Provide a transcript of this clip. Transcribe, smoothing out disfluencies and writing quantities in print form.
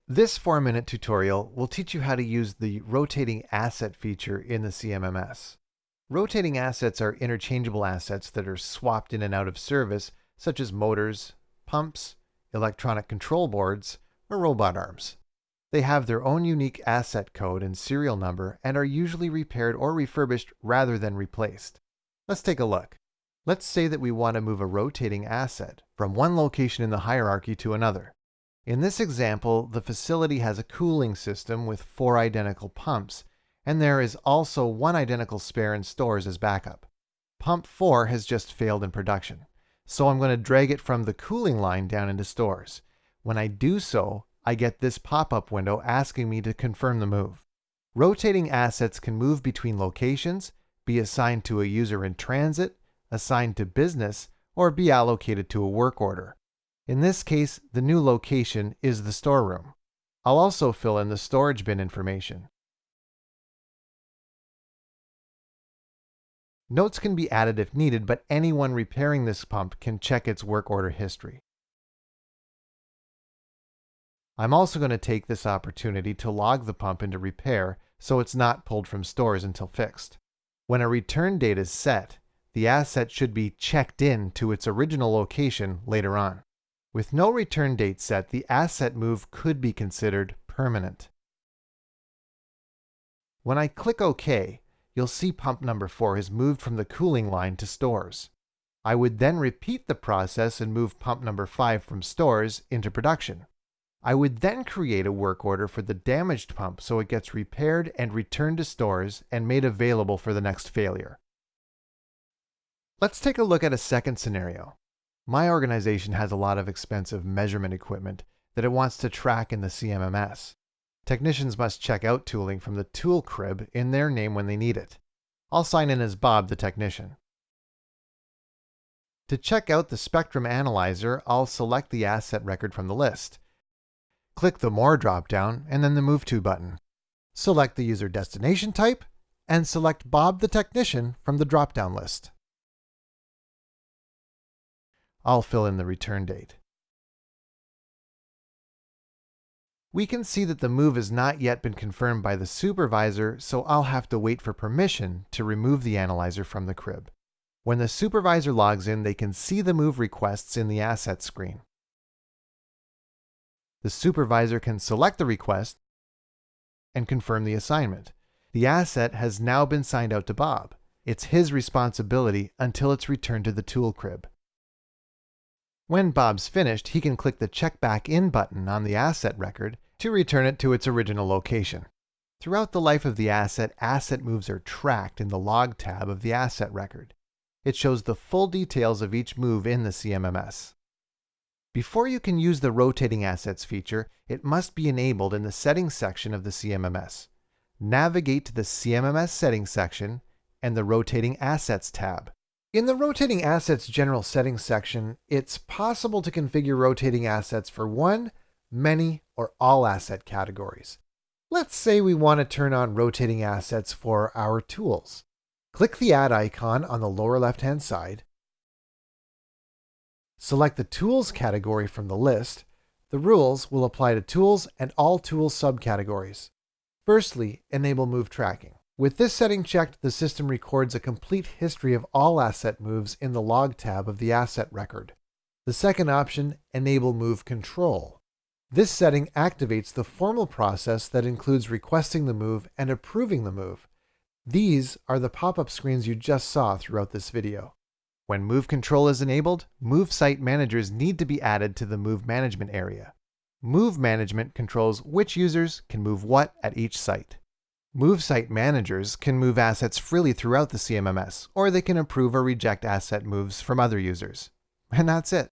This 4-minute tutorial will teach you how to use the rotating asset feature in the CMMS. Rotating assets are interchangeable assets that are swapped in and out of service, such as motors, pumps, electronic control boards, or robot arms. They have their own unique asset code and serial number and are usually repaired or refurbished rather than replaced. Let's take a look. Let's say that we want to move a rotating asset from one location in the hierarchy to another. In this example, the facility has a cooling system with 4 identical pumps, and there is also 1 identical spare in stores as backup. Pump 4 has just failed in production, so I'm going to drag it from the cooling line down into stores. When I do so, I get this pop-up window asking me to confirm the move. Rotating assets can move between locations, be assigned to a user in transit, assigned to business, or be allocated to a work order. In this case, the new location is the storeroom. I'll also fill in the storage bin information. Notes can be added if needed, but anyone repairing this pump can check its work order history. I'm also going to take this opportunity to log the pump into repair so it's not pulled from stores until fixed. When a return date is set, the asset should be checked in to its original location later on. With no return date set, the asset move could be considered permanent. When I click OK, you'll see pump number 4 has moved from the cooling line to stores. I would then repeat the process and move pump number 5 from stores into production. I would then create a work order for the damaged pump so it gets repaired and returned to stores and made available for the next failure. Let's take a look at a second scenario. My organization has a lot of expensive measurement equipment that it wants to track in the CMMS. Technicians must check out tooling from the tool crib in their name when they need it. I'll sign in as Bob the technician. To check out the spectrum analyzer, I'll select the asset record from the list. Click the More drop-down and then the Move To button. Select the user destination type and select Bob the technician from the drop-down list. I'll fill in the return date. We can see that the move has not yet been confirmed by the supervisor, so I'll have to wait for permission to remove the analyzer from the crib. When the supervisor logs in, they can see the move requests in the asset screen. The supervisor can select the request and confirm the assignment. The asset has now been signed out to Bob. It's his responsibility until it's returned to the tool crib. When Bob's finished, he can click the Check Back In button on the asset record to return it to its original location. Throughout the life of the asset, asset moves are tracked in the Log tab of the asset record. It shows the full details of each move in the CMMS. Before you can use the Rotating Assets feature, it must be enabled in the Settings section of the CMMS. Navigate to the CMMS Settings section and the Rotating Assets tab. In the Rotating Assets General Settings section, it's possible to configure rotating assets for one, many, or all asset categories. Let's say we want to turn on rotating assets for our tools. Click the Add icon on the lower left-hand side. Select the Tools category from the list. The rules will apply to tools and all tools subcategories. Firstly, enable move tracking. With this setting checked, the system records a complete history of all asset moves in the Log tab of the asset record. The second option, enable move control. This setting activates the formal process that includes requesting the move and approving the move. These are the pop-up screens you just saw throughout this video. When move control is enabled, move site managers need to be added to the move management area. Move management controls which users can move what at each site. Move site managers can move assets freely throughout the CMMS, or they can approve or reject asset moves from other users. And that's it.